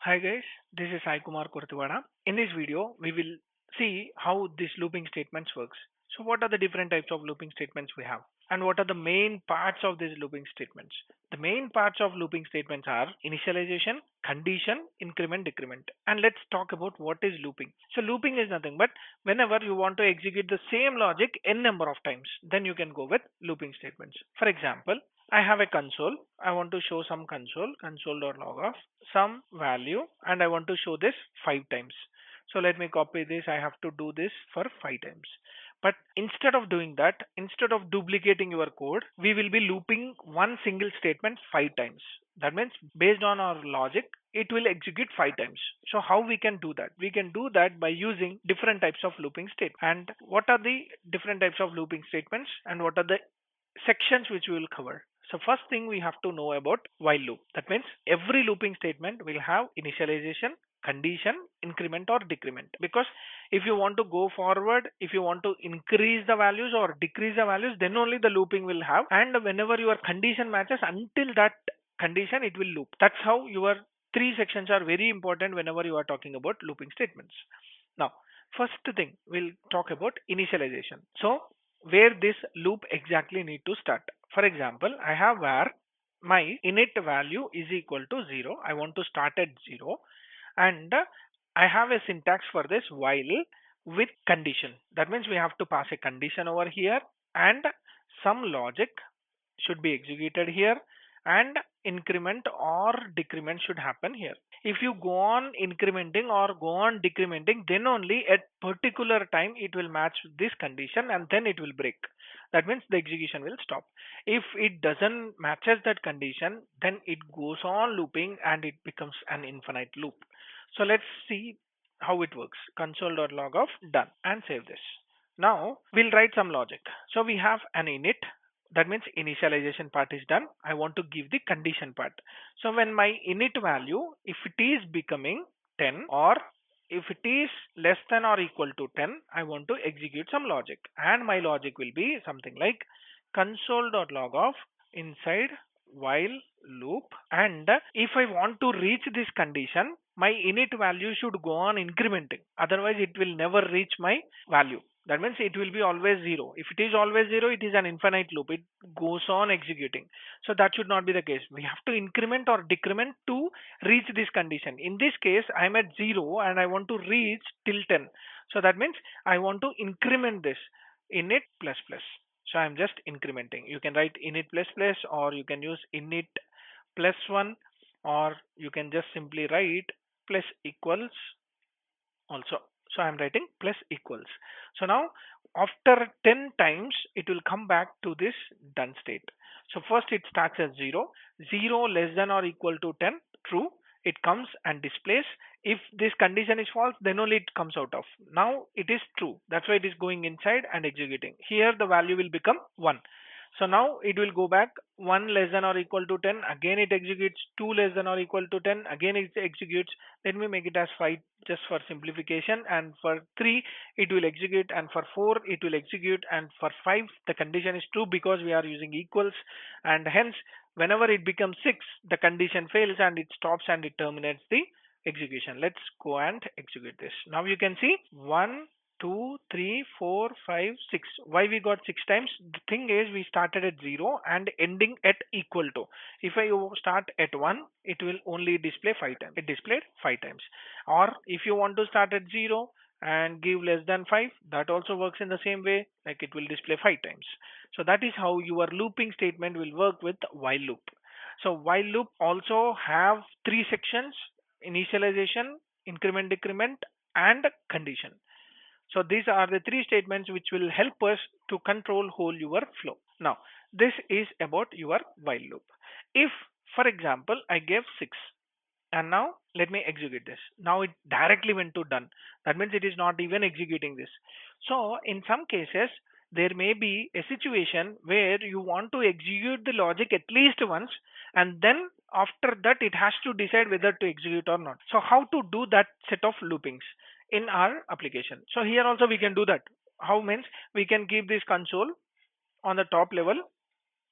Hi guys, this is Sai Kumar Kurtivada. In this video, we will see how this looping statements works. So what are the different types of looping statements we have? And what are the main parts of these looping statements? The main parts of looping statements are initialization, condition, increment, decrement. And let's talk about what is looping. So looping is nothing but whenever you want to execute the same logic n number of times, then you can go with looping statements. For example, I have a console. I want to show some console.log of some value, and I want to show this 5 times. So let me copy this. I have to do this for 5 times. But instead of doing that, instead of duplicating your code, we will be looping one single statement 5 times. That means based on our logic, it will execute 5 times. So how we can do that? We can do that by using different types of looping statements. And what are the different types of looping statements and what are the sections which we will cover? So first thing we have to know about while loop. That means every looping statement will have initialization, condition, increment or decrement. Because if you want to go forward, if you want to increase the values or decrease the values, then only the looping will have. And whenever your condition matches, until that condition, it will loop. That's how your three sections are very important whenever you are talking about looping statements. Now, first thing we'll talk about initialization. So where this loop exactly need to start. For example, I have where my init value is equal to 0. I want to start at 0 and I have a syntax for this while with condition. That means we have to pass a condition over here and some logic should be executed here and increment or decrement should happen here. If you go on incrementing or go on decrementing, then only at particular time it will match this condition and then it will break. That means the execution will stop. If it doesn't matches that condition, then it goes on looping and it becomes an infinite loop. So let's see how it works. Console.log of done and save this. Now we'll write some logic. So we have an init. That means initialization part is done. I want to give the condition part. So when my init value, if it is becoming 10 or if it is less than or equal to 10, I want to execute some logic. And my logic will be something like console.log of inside while loop. And if I want to reach this condition, my init value should go on incrementing. Otherwise, it will never reach my value. That means it will be always 0. If it is always 0, it is an infinite loop. It goes on executing. So that should not be the case. We have to increment or decrement to reach this condition. In this case, I'm at 0 and I want to reach till 10. So that means I want to increment this init plus plus. So I'm just incrementing. You can write init plus plus or you can use init plus 1 or you can just simply write plus equals also. So I'm writing plus equals. So now after 10 times it will come back to this done state. So first it starts at 0, 0 less than or equal to 10, true. It comes and displays. If this condition is false, then only it comes out of. Now it is true. That's why it is going inside and executing. Here the value will become 1. So now it will go back 1 less than or equal to 10. Again it executes 2 less than or equal to 10. Again it executes. Let me make it as 5 just for simplification. And for 3 it will execute. And for 4 it will execute. And for 5 the condition is true because we are using equals. And hence whenever it becomes 6 the condition fails and it stops and it terminates the execution. Let's go and execute this. Now you can see 1, 2, 3, 4, 5, 6. Why we got 6 times? The thing is we started at 0 and ending at equal to. If I start at 1, it will only display 5 times. It displayed 5 times. Or if you want to start at 0 and give less than 5, that also works in the same way, like it will display 5 times. So that is how your looping statement will work with while loop. So while loop also have 3 sections: initialization, increment, decrement and condition. So these are the 3 statements which will help us to control whole your flow. Now this is about your while loop. If for example I gave 6 and now let me execute this. Now it directly went to done. That means it is not even executing this. So in some cases there may be a situation where you want to execute the logic at least once and then after that it has to decide whether to execute or not. So how to do that set of loopings in our application? So here also we can do that. How means we can keep this console on the top level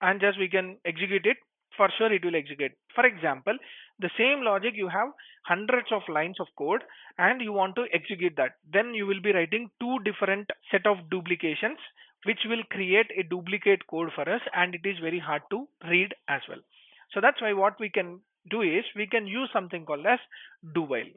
and just we can execute it. For sure it will execute. For example, The same logic, you have hundreds of lines of code and you want to execute that. Then you will be writing two different set of duplications, which will create a duplicate code for us, and it is very hard to read as well. So that's why what we can do is we can use something called as do while.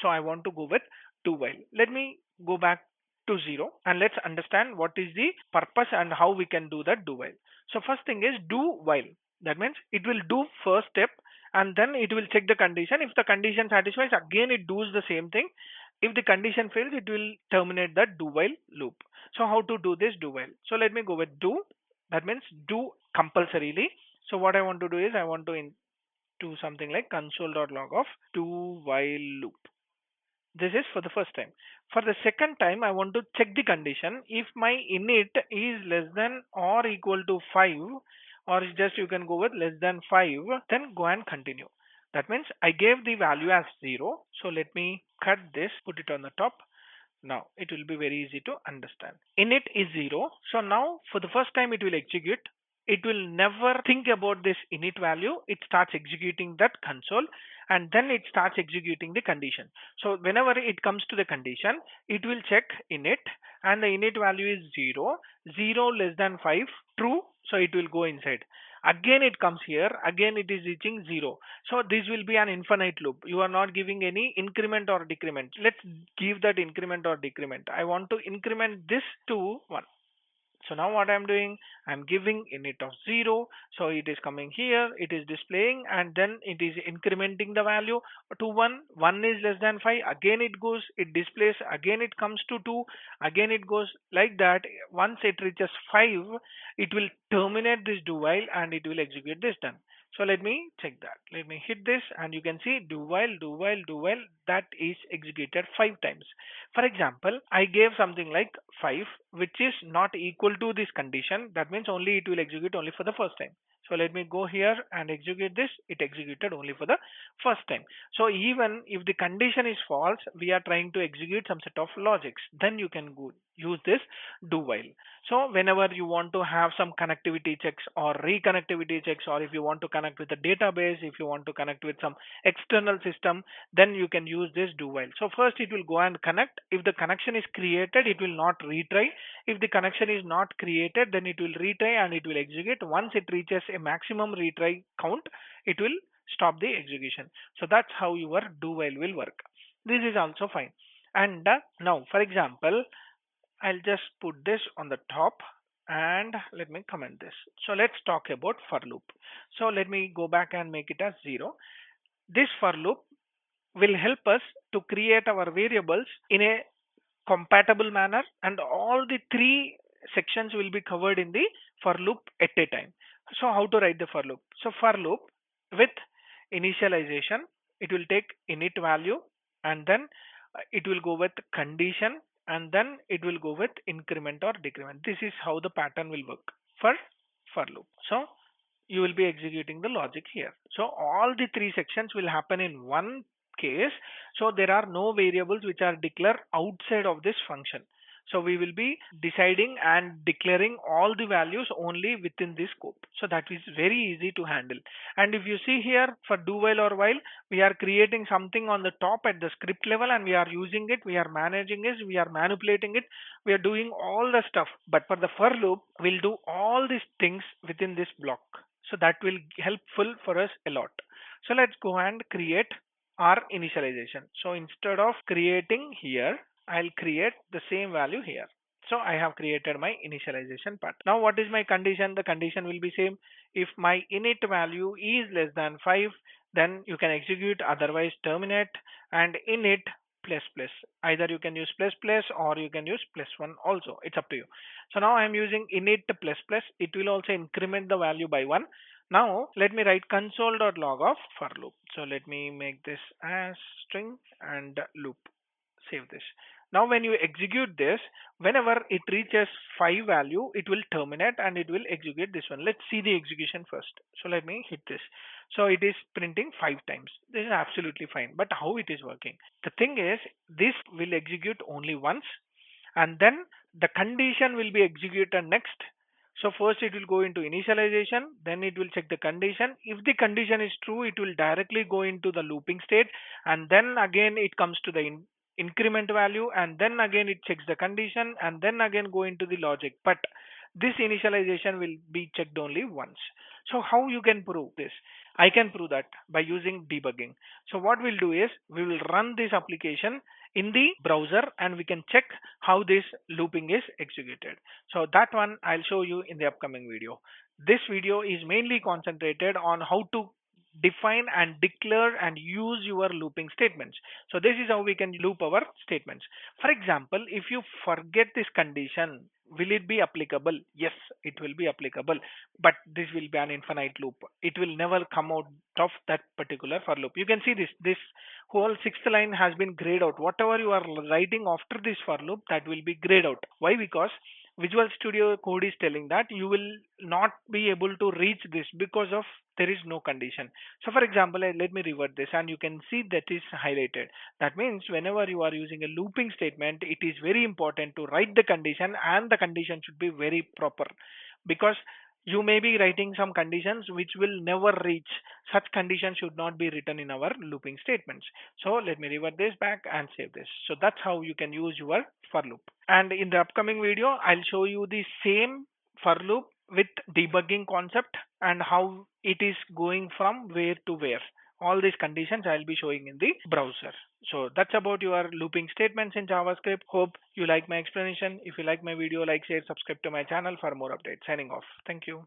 So I want to go with do while. Let me go back to 0 and let's understand what is the purpose and how we can do that do while. So first thing is do while. That means it will do first step and then it will check the condition. If the condition satisfies, again it does the same thing. If the condition fails, it will terminate that do while loop. So how to do this do while? So let me go with do. That means do compulsorily. So what I want to do is I want to do something like console.log of do while loop. This is for the first time. For the second time, I want to check the condition. If my init is less than or equal to 5, or just you can go with less than 5, then go and continue. That means I gave the value as 0. So let me cut this, put it on the top. Now it will be very easy to understand. Init is 0. So now for the first time it will execute. It will never think about this init value. It starts executing that console and then it starts executing the condition. So whenever it comes to the condition, it will check init and the init value is 0, 0 less than 5, true. So it will go inside. Again it comes here, again it is reaching 0. So this will be an infinite loop. You are not giving any increment or decrement. Let's give that increment or decrement. I want to increment this to 1. So now what I'm doing, I'm giving init of 0. So it is coming here, it is displaying and then it is incrementing the value to 1. 1 is less than 5. Again it goes, it displays, again it comes to 2. Again it goes like that. Once it reaches 5, it will terminate this do while and it will execute this done. So let me check that. Let me hit this and you can see do while, do while, do while, that is executed 5 times. For example, I gave something like 5, which is not equal to this condition. That means only it will execute only for the first time. So let me go here and execute this. It executed only for the first time. So even if the condition is false, we are trying to execute some set of logics. Then you can go use this do while. So whenever you want to have some connectivity checks or reconnectivity checks, or if you want to connect with a database, if you want to connect with some external system, then you can use this do while. So first it will go and connect. If the connection is created, it will not retry. If the connection is not created, then it will retry and it will execute. Once it reaches a maximum retry count, it will stop the execution. So that's how your do while will work. This is also fine. And now for example, I'll just put this on the top and let me comment this. So let's talk about for loop. So let me go back and make it as 0. This for loop will help us to create our variables in a compatible manner, and all the three sections will be covered in the for loop at a time. So how to write the for loop? So for loop with initialization, it will take init value and then it will go with condition and then it will go with increment or decrement. This is how the pattern will work for loop. So you will be executing the logic here. So all the three sections will happen in one case. So there are no variables which are declared outside of this function. So we will be deciding and declaring all the values only within this scope. So that is very easy to handle. And if you see here for do while or while, we are creating something on the top at the script level and we are using it, we are managing it, we are manipulating it, we are doing all the stuff. But for the for loop, we'll do all these things within this block. So that will helpful for us a lot. So let's go and create our initialization. So instead of creating here, I'll create the same value here. So I have created my initialization part. Now what is my condition? The condition will be same. If my init value is less than 5, then you can execute, otherwise terminate, and init plus plus. Either you can use plus plus or you can use plus 1 also. It's up to you. So now I'm using init plus plus. It will also increment the value by 1. Now let me write console.log of for loop. So let me make this as string and loop. Save this. Now when you execute this, whenever it reaches 5 value, it will terminate and it will execute this one. Let's see the execution first. So let me hit this. So it is printing 5 times. This is absolutely fine. But how it is working? The thing is, this will execute only once and then the condition will be executed next. So first it will go into initialization, then it will check the condition. If the condition is true, it will directly go into the looping state, and then again it comes to the increment value, and then again it checks the condition, and then again go into the logic. But this initialization will be checked only once. So how you can prove this? I can prove that by using debugging. So what we'll do is we will run this application in the browser and we can check how this looping is executed. So that one I'll show you in the upcoming video. This video is mainly concentrated on how to define and declare and use your looping statements. So this is how we can loop our statements. For example, if you forget this condition, will it be applicable? Yes, it will be applicable, but this will be an infinite loop. It will never come out of that particular for loop. You can see this whole sixth line has been grayed out. Whatever you are writing after this for loop, that will be grayed out. Why? Because Visual Studio Code is telling that you will not be able to reach this because of there is no condition. So for example, let me revert this and you can see that is highlighted. That means whenever you are using a looping statement, it is very important to write the condition and the condition should be very proper, because you may be writing some conditions which will never reach. Such conditions should not be written in our looping statements. So let me revert this back and save this. So that's how you can use your for loop. And in the upcoming video, I'll show you the same for loop with debugging concept and how it is going from where to where. All these conditions I'll be showing in the browser. So that's about your looping statements in JavaScript. Hope you like my explanation. If you like my video, like, share, subscribe to my channel for more updates. Signing off. Thank you.